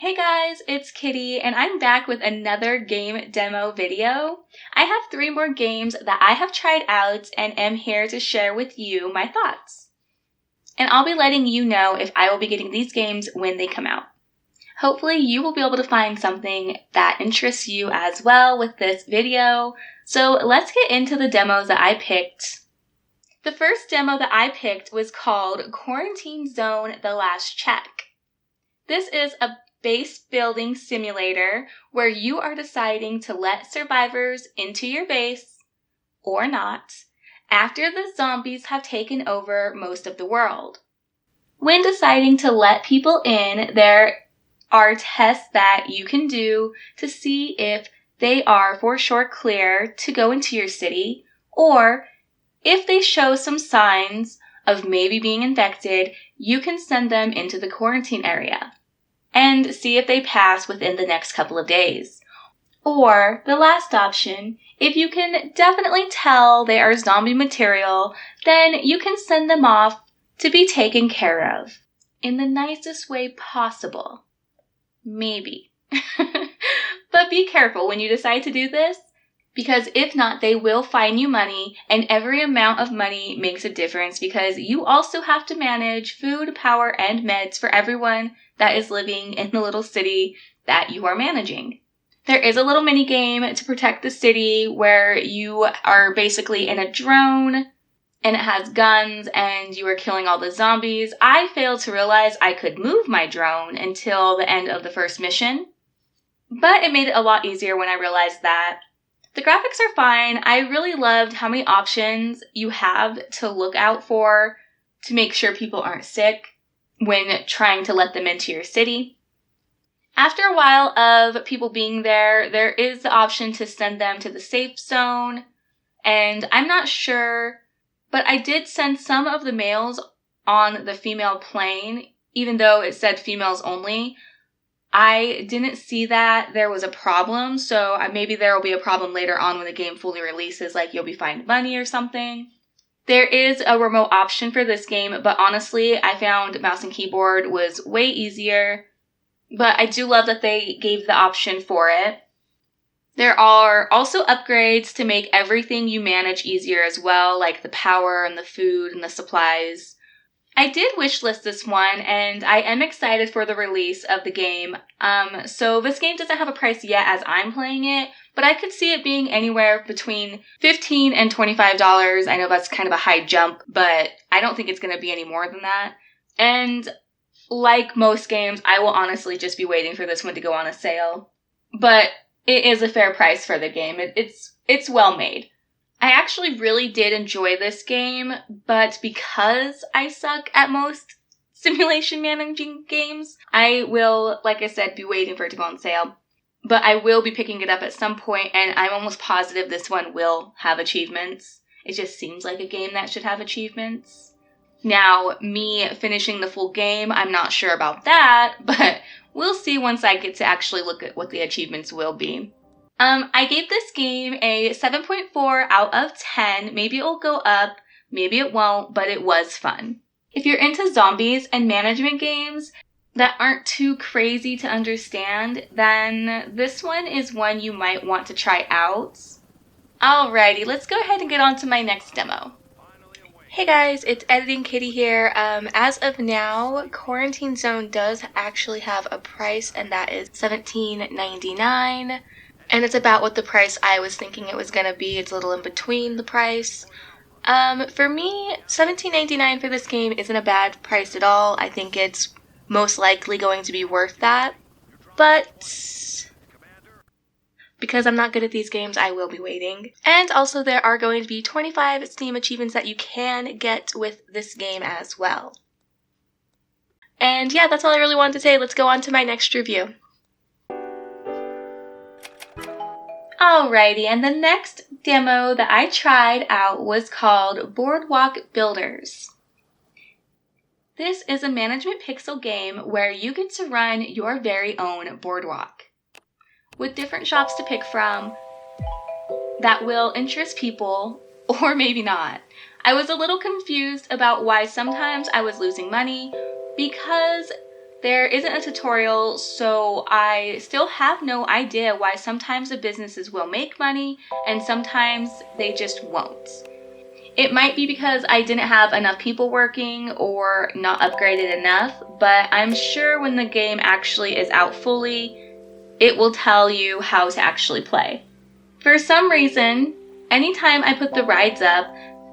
Hey guys, it's Kitty, and I'm back with another game demo video. I have 3 more games that I have tried out and am here to share with you my thoughts. And I'll be letting you know if I will be getting these games when they come out. Hopefully you will be able to find something that interests you as well with this video. So let's get into the demos that I picked. The first demo that I picked was called Quarantine Zone: The Last Check. This is a base building simulator where you are deciding to let survivors into your base, or not, after the zombies have taken over most of the world. When deciding to let people in, there are tests that you can do to see if they are for sure clear to go into your city, or if they show some signs of maybe being infected, you can send them into the quarantine area and see if they pass within the next couple of days. Or, the last option, if you can definitely tell they are zombie material, then you can send them off to be taken care of in the nicest way possible. Maybe. But be careful when you decide to do this, because if not, they will fine you money, and every amount of money makes a difference because you also have to manage food, power, and meds for everyone that is living in the little city that you are managing. There is a little mini game to protect the city where you are basically in a drone and it has guns and you are killing all the zombies. I failed to realize I could move my drone until the end of the first mission, but it made it a lot easier when I realized that. The graphics are fine. I really loved how many options you have to look out for to make sure people aren't sick when trying to let them into your city. After a while of people being there, there is the option to send them to the safe zone. And I'm not sure, but I did send some of the males on the female plane, even though it said females only. I didn't see that there was a problem, so maybe there will be a problem later on when the game fully releases, like you'll be fined money or something. There is a remote option for this game, but honestly, I found mouse and keyboard was way easier. But I do love that they gave the option for it. There are also upgrades to make everything you manage easier as well, like the power and the food and the supplies. I did wishlist this one, and I am excited for the release of the game. So this game doesn't have a price yet as I'm playing it, but I could see it being anywhere between $15 and $25. I know that's kind of a high jump, but I don't think it's going to be any more than that. And like most games, I will honestly just be waiting for this one to go on a sale. But it is a fair price for the game. It's well made. I actually really did enjoy this game, but because I suck at most simulation managing games, I will, like I said, be waiting for it to go on sale. But I will be picking it up at some point, and I'm almost positive this one will have achievements. It just seems like a game that should have achievements. Now, me finishing the full game, I'm not sure about that, but we'll see once I get to actually look at what the achievements will be. I gave this game a 7.4 out of 10. Maybe it will go up, maybe it won't, but it was fun. If you're into zombies and management games that aren't too crazy to understand, then this one is one you might want to try out. Alrighty, let's go ahead and get on to my next demo. Hey guys, it's Editing Kitty here. As of now, Quarantine Zone does actually have a price, and that is $17.99. And it's about what the price I was thinking it was going to be. It's a little in between the price. For me, $17.99 for this game isn't a bad price at all. I think it's most likely going to be worth that. But because I'm not good at these games, I will be waiting. And also there are going to be 25 Steam achievements that you can get with this game as well. And yeah, that's all I really wanted to say. Let's go on to my next review. Alrighty, and the next demo that I tried out was called Boardwalk Builders. This is a management pixel game where you get to run your very own boardwalk, with different shops to pick from that will interest people, or maybe not. I was a little confused about why sometimes I was losing money, because There isn't a tutorial, so I still have no idea why sometimes the businesses will make money and sometimes they just won't. It might be because I didn't have enough people working or not upgraded enough, but I'm sure when the game actually is out fully, it will tell you how to actually play. For some reason, anytime I put the rides up,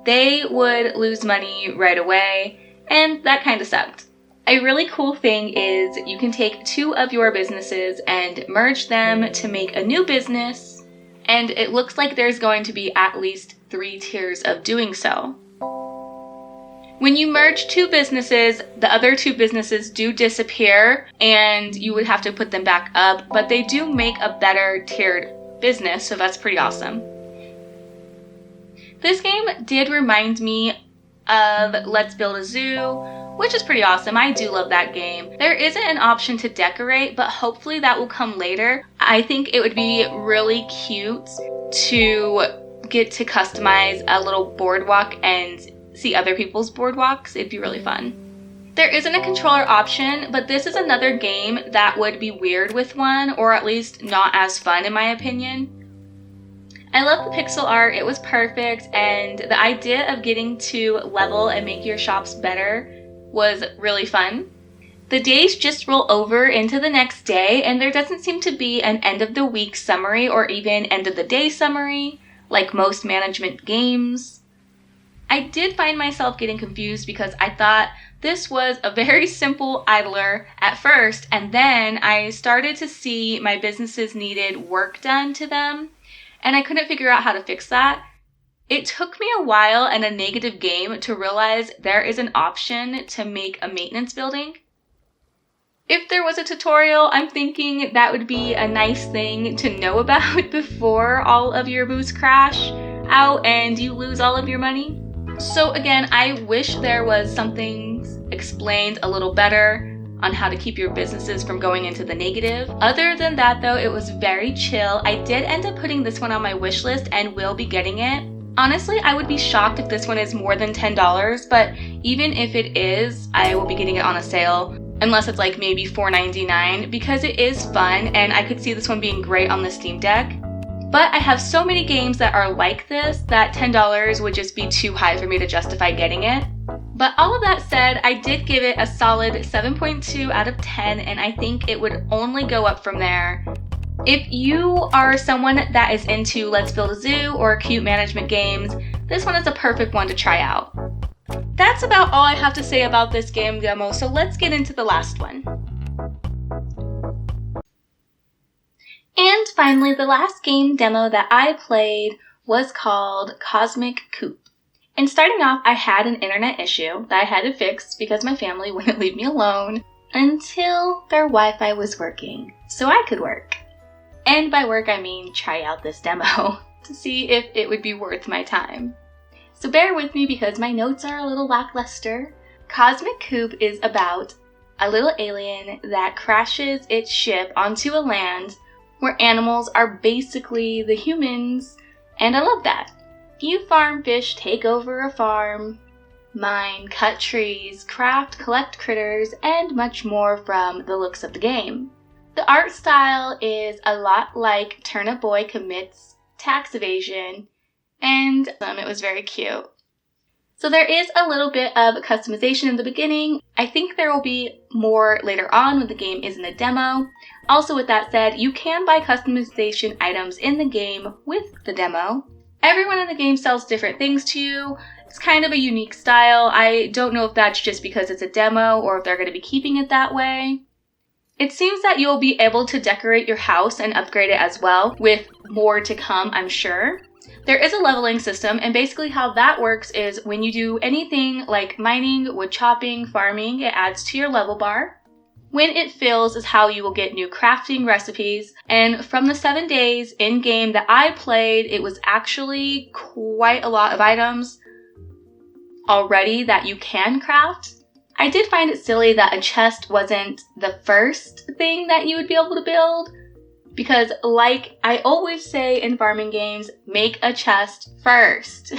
they would lose money right away, and that kind of sucked. A really cool thing is you can take two of your businesses and merge them to make a new business, and it looks like there's going to be at least 3 tiers of doing so. When you merge two businesses, the other two businesses do disappear and you would have to put them back up, but they do make a better tiered business, so that's pretty awesome. This game did remind me of Let's Build a Zoo, which is pretty awesome. I do love that game. There isn't an option to decorate, but hopefully that will come later. I think it would be really cute to get to customize a little boardwalk and see other people's boardwalks. It'd be really fun. There isn't a controller option, but this is another game that would be weird with one, or at least not as fun in my opinion. I love the pixel art, it was perfect, and the idea of getting to level and make your shops better was really fun. The days just roll over into the next day, and there doesn't seem to be an end of the week summary or even end of the day summary, like most management games. I did find myself getting confused because I thought this was a very simple idler at first, and then I started to see my businesses needed work done to them, and I couldn't figure out how to fix that. It took me a while and a negative game to realize there is an option to make a maintenance building. If there was a tutorial, I'm thinking that would be a nice thing to know about before all of your booths crash out and you lose all of your money. So again, I wish there was something explained a little better on how to keep your businesses from going into the negative. Other than that though, it was very chill. I did end up putting this one on my wish list and will be getting it. Honestly, I would be shocked if this one is more than $10, but even if it is, I will be getting it on a sale, unless it's like maybe $4.99, because it is fun and I could see this one being great on the Steam Deck. But I have so many games that are like this that $10 would just be too high for me to justify getting it. But all of that said, I did give it a solid 7.2 out of 10, and I think it would only go up from there. If you are someone that is into Let's Build a Zoo or cute management games, this one is a perfect one to try out. That's about all I have to say about this game demo, so let's get into the last one. And finally, the last game demo that I played was called Cosmic Coop. And starting off, I had an internet issue that I had to fix because my family wouldn't leave me alone until their Wi-Fi was working, so I could work. And by work, I mean try out this demo to see if it would be worth my time. So bear with me because my notes are a little lackluster. Cosmic Coop is about a little alien that crashes its ship onto a land where animals are basically the humans, and I love that. You farm fish, take over a farm, mine, cut trees, craft, collect critters, and much more from the looks of the game. The art style is a lot like Turnip Boy Commits Tax Evasion, and it was very cute. So there is a little bit of customization in the beginning. I think there will be more later on when the game is in a demo. Also, with that said, you can buy customization items in the game with the demo. Everyone in the game sells different things to you. It's kind of a unique style. I don't know if that's just because it's a demo or if they're going to be keeping it that way. It seems that you'll be able to decorate your house and upgrade it as well, with more to come, I'm sure. There is a leveling system, and basically how that works is when you do anything like mining, wood chopping, farming, it adds to your level bar. When it fills is how you will get new crafting recipes, and from the 7 days in-game that I played, it was actually quite a lot of items already that you can craft. I did find it silly that a chest wasn't the first thing that you would be able to build, because like I always say in farming games, make a chest first.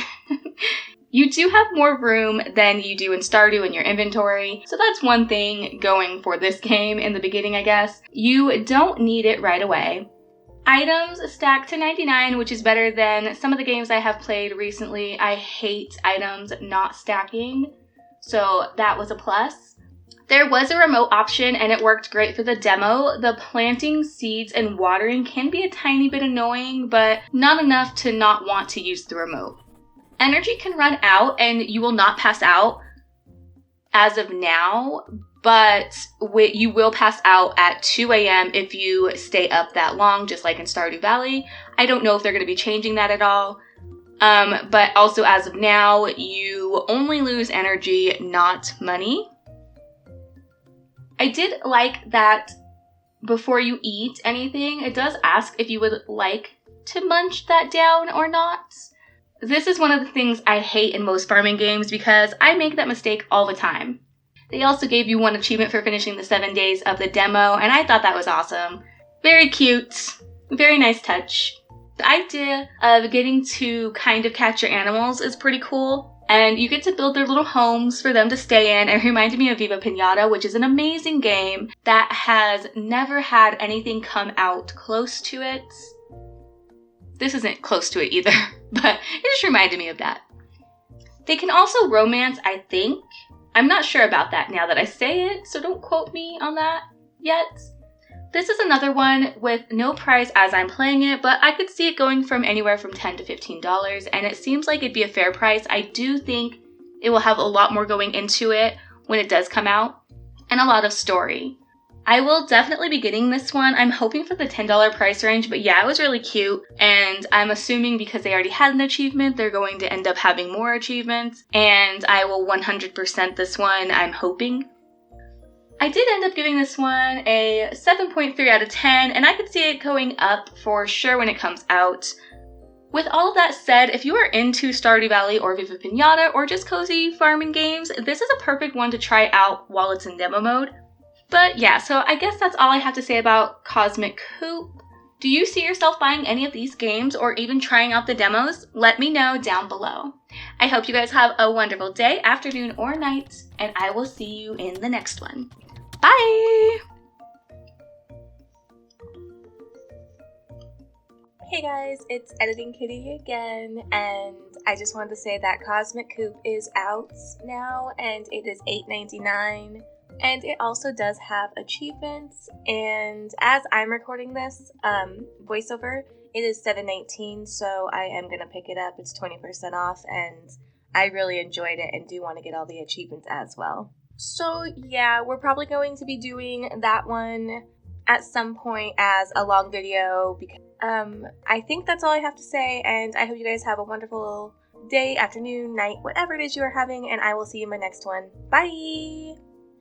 You do have more room than you do in Stardew in your inventory, so that's one thing going for this game in the beginning, I guess. You don't need it right away. Items stack to 99, which is better than some of the games I have played recently. I hate items not stacking, so that was a plus. There was a remote option and it worked great for the demo. The planting seeds and watering can be a tiny bit annoying, but not enough to not want to use the remote. Energy can run out and you will not pass out as of now, but you will pass out at 2 a.m. if you stay up that long, just like in Stardew Valley. I don't know if they're going to be changing that at all. But also as of now, you only lose energy, not money. I did like that before you eat anything, it does ask if you would like to munch that down or not. This is one of the things I hate in most farming games because I make that mistake all the time. They also gave you one achievement for finishing the 7 days of the demo, and I thought that was awesome. Very cute, very nice touch. The idea of getting to kind of catch your animals is pretty cool, and you get to build their little homes for them to stay in. It reminded me of Viva Pinata, which is an amazing game that has never had anything come out close to it. This isn't close to it either, but it just reminded me of that. They can also romance, I think. I'm not sure about that now that I say it, so don't quote me on that yet. This is another one with no price as I'm playing it, but I could see it going from anywhere from $10 to $15, and it seems like it'd be a fair price. I do think it will have a lot more going into it when it does come out, and a lot of story. I will definitely be getting this one. I'm hoping for the $10 price range, but yeah, it was really cute. And I'm assuming because they already had an achievement, they're going to end up having more achievements. And I will 100% this one, I'm hoping. I did end up giving this one a 7.3 out of 10, and I could see it going up for sure when it comes out. With all of that said, if you are into Stardew Valley or Viva Pinata or just cozy farming games, this is a perfect one to try out while it's in demo mode. But yeah, so I guess that's all I have to say about Cosmic Coop. Do you see yourself buying any of these games or even trying out the demos? Let me know down below. I hope you guys have a wonderful day, afternoon, or night, and I will see you in the next one. Bye! Hey guys, it's Editing Kitty again, and I just wanted to say that Cosmic Coop is out now, and it is $8.99. And it also does have achievements, and as I'm recording this voiceover, it is $7.19, so I am going to pick it up. It's 20% off, and I really enjoyed it and do want to get all the achievements as well. So yeah, we're probably going to be doing that one at some point as a long video. I think that's all I have to say, and I hope you guys have a wonderful day, afternoon, night, whatever it is you are having, and I will see you in my next one. Bye!